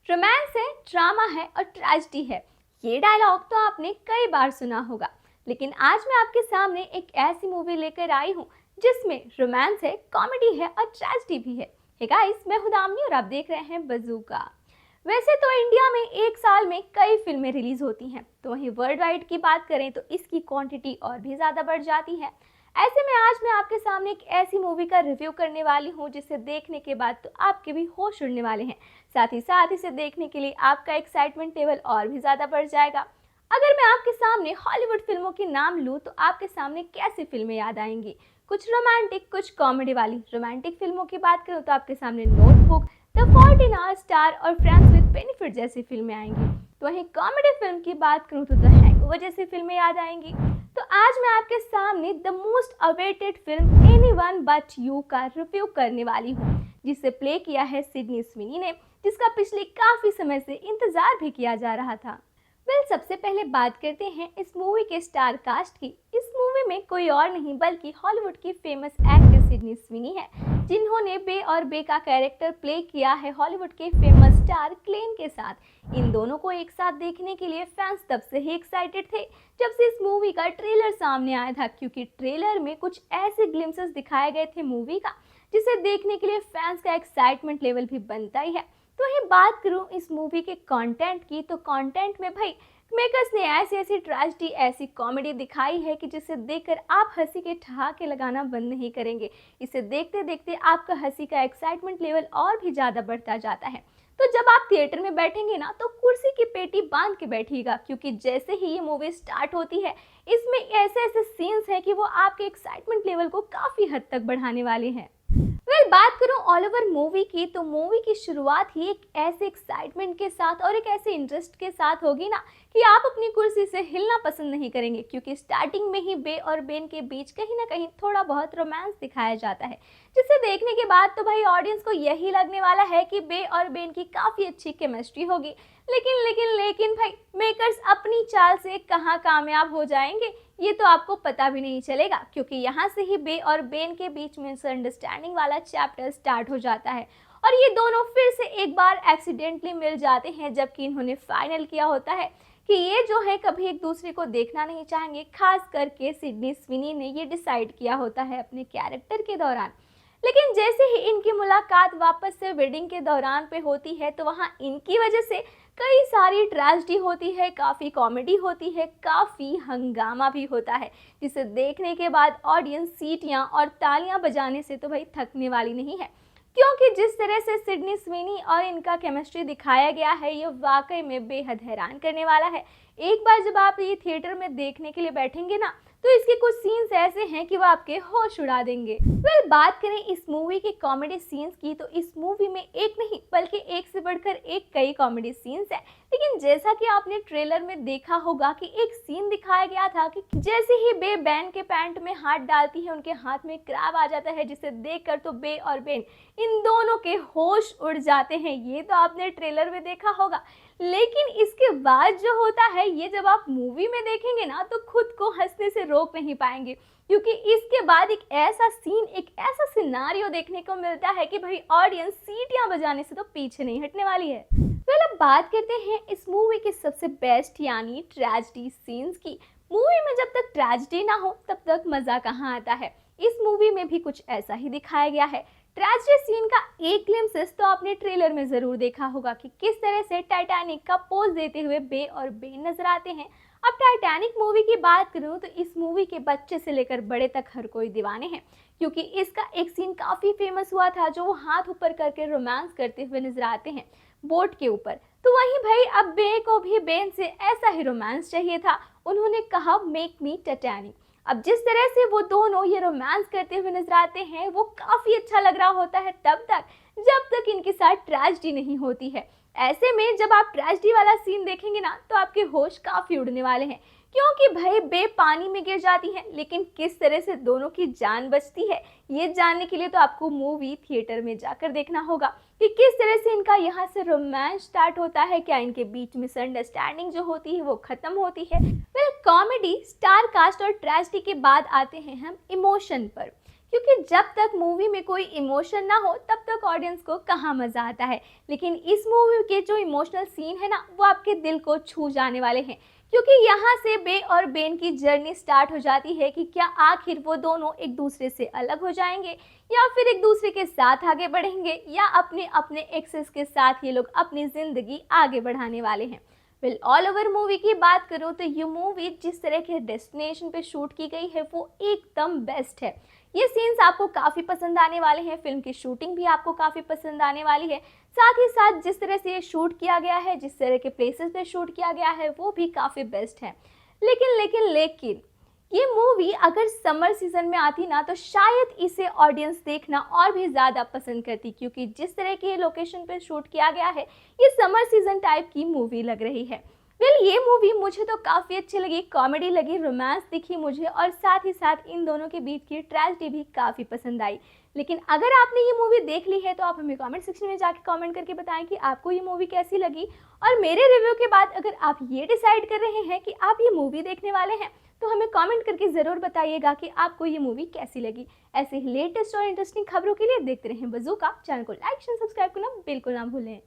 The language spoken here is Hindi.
रोमांस है, ड्रामा है और ट्रेजेडी है। ये डायलॉग तो आपने कई बार सुना होगा, लेकिन आज मैं आपके सामने एक ऐसी मूवी लेकर आई हूँ जिसमें रोमांस है, कॉमेडी है और ट्रेजेडी भी है। हे गाइस, मैं हूं दामिनी और आप देख रहे हैं बज़ूका। वैसे तो इंडिया में एक साल में कई फिल्में रिलीज होती हैं, तो वहीं वर्ल्ड वाइड की बात करें तो इसकी क्वांटिटी और भी ज़्यादा बढ़ जाती है। ऐसे में आज मैं आपके सामने एक ऐसी मूवी का रिव्यू करने वाली हूँ जिसे देखने के बाद तो आपके भी होश उड़ने वाले हैं। साथ ही इसे देखने के लिए आपका एक्साइटमेंट लेवल और भी ज़्यादा बढ़ जाएगा। अगर मैं आपके सामने हॉलीवुड फिल्मों के नाम लूँ तो आपके सामने कैसी फिल्में याद आएंगी? कुछ रोमांटिक, कुछ कॉमेडी वाली। रोमांटिक फिल्मों की बात करूँ तो आपके सामने Notebook, the fault in our star और फ्रेंड्स विद बेनिफिट जैसी फिल्में आएंगी। तो वहीं कॉमेडी फिल्म की बात करूँ तो द हैंगओवर जैसी फिल्में याद आएंगी। तो आज मैं आपके सामने the most awaited film anyone but you का रिव्यू करने वाली हूँ, जिसे प्ले किया है सिडनी स्विनी ने, जिसका पिछले काफी समय से इंतजार भी किया जा रहा था। सबसे पहले बात करते हैं इस मूवी के स्टार कास्ट की। इस मूवी में कोई और नहीं बल्कि हॉलीवुड की फेमस एक्ट्रेस सिडनी स्विनी है, जिन्होंने बे और बे का कैरेक्टर प्ले किया है हॉलीवुड के फेमस स्टार क्लेन के साथ। इन दोनों को एक साथ देखने के लिए फैंस तब से ही एक्साइटेड थे जब से इस मूवी का ट्रेलर सामने आया था, क्योंकि ट्रेलर में कुछ ऐसे ग्लिम्सेस दिखाए गए थे मूवी का, जिसे देखने के लिए फैंस का एक्साइटमेंट लेवल भी बनता ही है। तो वहीं बात करूं इस मूवी के कंटेंट की, तो कंटेंट में भाई मेकर्स ने ऐसी ट्रेजेडी, ऐसी कॉमेडी दिखाई है कि जिसे देखकर आप हंसी के ठहाके लगाना बंद नहीं करेंगे। इसे देखते देखते आपका हंसी का एक्साइटमेंट लेवल और भी ज़्यादा बढ़ता जाता है। तो जब आप थिएटर में बैठेंगे ना, तो कुर्सी की पेटी बांध के बैठिएगा, क्योंकि जैसे ही ये मूवी स्टार्ट होती है, इसमें ऐसे सीन्स हैं कि वो आपके एक्साइटमेंट लेवल को काफ़ी हद तक बढ़ाने वाले हैं। बात करूं ऑल ओवर मूवी की, तो मूवी की शुरुआत ही एक ऐसे एक्साइटमेंट के साथ और एक ऐसे इंटरेस्ट के साथ होगी ना कि आप अपनी कुर्सी से हिलना पसंद नहीं करेंगे, क्योंकि स्टार्टिंग में ही बे और बेन के बीच कहीं ना कहीं थोड़ा बहुत रोमांस दिखाया जाता है, जिसे देखने के बाद तो भाई ऑडियंस को यही लगने वाला है कि बे और बेन की काफ़ी अच्छी केमिस्ट्री होगी। लेकिन भाई मेकर्स अपनी चाल से कहाँ कामयाब हो जाएंगे ये तो आपको पता भी नहीं चलेगा, क्योंकि यहाँ से ही बे और बेन के बीच में मिसअंडरस्टैंडिंग वाला चैप्टर स्टार्ट हो जाता है और ये दोनों फिर से एक बार एक्सीडेंटली मिल जाते हैं, जबकि इन्होंने फाइनल किया होता है कि ये जो है कभी एक दूसरे को देखना नहीं चाहेंगे। खास करके सिडनी स्विनी ने ये डिसाइड किया होता है अपने कैरेक्टर के दौरान। लेकिन जैसे ही इनकी मुलाकात वापस से वेडिंग के दौरान पे होती है, तो वहाँ इनकी वजह से कई सारी ट्रेजेडी होती है, काफ़ी कॉमेडी होती है, काफ़ी हंगामा भी होता है, जिसे देखने के बाद ऑडियंस सीटियाँ और तालियां बजाने से तो भाई थकने वाली नहीं है, क्योंकि जिस तरह से सिडनी स्विनी और इनका केमिस्ट्री दिखाया गया है, ये वाकई में बेहद हैरान करने वाला है। एक बार जब आप ये थिएटर में देखने के लिए बैठेंगे ना, तो इसके कुछ सीन्स ऐसे हैं कि वो आपके होश उड़ा देंगे। बात करें इस मूवी के कॉमेडी सीन्स की, तो इस मूवी में एक नहीं बल्कि एक से बढ़कर एक कई कॉमेडी सीन्स हैं। लेकिन जैसा कि आपने ट्रेलर में देखा होगा कि एक सीन दिखाया गया था कि जैसे ही बे बैन के पैंट में हाथ डालती है, उनके हाथ में क्रैब आ जाता है, जिसे देखकर तो बे और बेन इन दोनों के होश उड़ जाते हैं। ये तो आपने ट्रेलर में देखा होगा, लेकिन इसके बाद जो होता है, ये जब आप मूवी में देखेंगे ना, तो खुद को हंसने से रोक नहीं पाएंगे, क्योंकि इसके बाद एक ऐसा सीन, एक ऐसा सिनारियो देखने को मिलता है कि भाई ऑडियंस सीटियां बजाने से तो पीछे नहीं हटने वाली है। अब बात करते हैं इस मूवी के सबसे बेस्ट यानी ट्रेजेडी सीन्स की। मूवी में जब तक ट्रेजेडी ना हो तब तक मजा कहाँ आता है। इस मूवी में भी कुछ ऐसा ही दिखाया गया है। ट्रेजेडी सीन का एक ग्लिम्प्स तो आपने ट्रेलर में जरूर देखा होगा कि किस तरह से टाइटैनिक का पोज देते हुए बे और बेन नजर आते हैं। अब टाइटैनिक मूवी की बात करूं तो इस मूवी के बच्चे से लेकर बड़े तक हर कोई दीवाने हैं, क्योंकि इसका एक सीन काफी फेमस हुआ था, जो वो हाथ ऊपर करके रोमांस करते हुए नजर आते हैं बोट के ऊपर। तो वहीं भाई अब बे को भी बेन से ऐसा ही रोमांस चाहिए था। उन्होंने कहा मेक मी टाइटैनिक। अब जिस तरह से वो दोनों ये रोमांस करते हुए नजर आते हैं, वो काफी अच्छा लग रहा होता है तब तक जब तक इनके साथ ट्रेजेडी नहीं होती है। ऐसे में जब आप ट्रेजेडी वाला सीन देखेंगे ना, तो आपके होश काफी उड़ने वाले हैं, क्योंकि भाई बे पानी में गिर जाती है, लेकिन किस तरह से दोनों की जान बचती है, ये जानने के लिए तो आपको मूवी थिएटर में जाकर देखना होगा कि किस तरह से इनका यहाँ से रोमांस स्टार्ट होता है, क्या इनके बीच मिसअंडरस्टैंडिंग जो होती है वो खत्म होती है। कॉमेडी, स्टार कास्ट और ट्रेजेडी के बाद आते हैं हम इमोशन पर, क्योंकि जब तक मूवी में कोई इमोशन ना हो तब तक ऑडियंस को कहाँ मज़ा आता है। लेकिन इस मूवी के जो इमोशनल सीन है ना, वो आपके दिल को छू जाने वाले हैं, क्योंकि यहाँ से बे और बेन की जर्नी स्टार्ट हो जाती है कि क्या आखिर वो दोनों एक दूसरे से अलग हो जाएंगे या फिर एक दूसरे के साथ आगे बढ़ेंगे, या अपने अपने एक्सेस के साथ ये लोग अपनी ज़िंदगी आगे बढ़ाने वाले हैं। वेल, ऑल ओवर मूवी की बात करूँ तो ये मूवी जिस तरह के डेस्टिनेशन पे शूट की गई है वो एकदम बेस्ट है। ये सीन्स आपको काफ़ी पसंद आने वाले हैं, फिल्म की शूटिंग भी आपको काफ़ी पसंद आने वाली है। साथ ही साथ जिस तरह से ये शूट किया गया है, जिस तरह के प्लेसेस पे शूट किया गया है, वो भी काफ़ी बेस्ट है। लेकिन ये मूवी अगर समर सीजन में आती ना तो शायद इसे ऑडियंस देखना और भी ज़्यादा पसंद करती, क्योंकि जिस तरह के लोकेशन पे शूट किया गया है ये समर सीजन टाइप की मूवी लग रही है। वेल, ये मूवी मुझे तो काफ़ी अच्छी लगी, कॉमेडी लगी, रोमांस दिखी मुझे, और साथ ही साथ इन दोनों के बीच की ट्रेजेडी भी काफ़ी पसंद आई। लेकिन अगर आपने ये मूवी देख ली है तो आप हमें कमेंट सेक्शन में जाके कमेंट करके बताएं कि आपको ये मूवी कैसी लगी। और मेरे रिव्यू के बाद अगर आप ये डिसाइड कर रहे हैं कि आप ये मूवी देखने वाले हैं तो हमें कमेंट करके ज़रूर बताइएगा कि आपको ये मूवी कैसी लगी। ऐसे ही लेटेस्ट और इंटरेस्टिंग खबरों के लिए देखते रहें बज़ूका। चैनल को लाइक शेयर सब्सक्राइब करना बिल्कुल ना भूलें।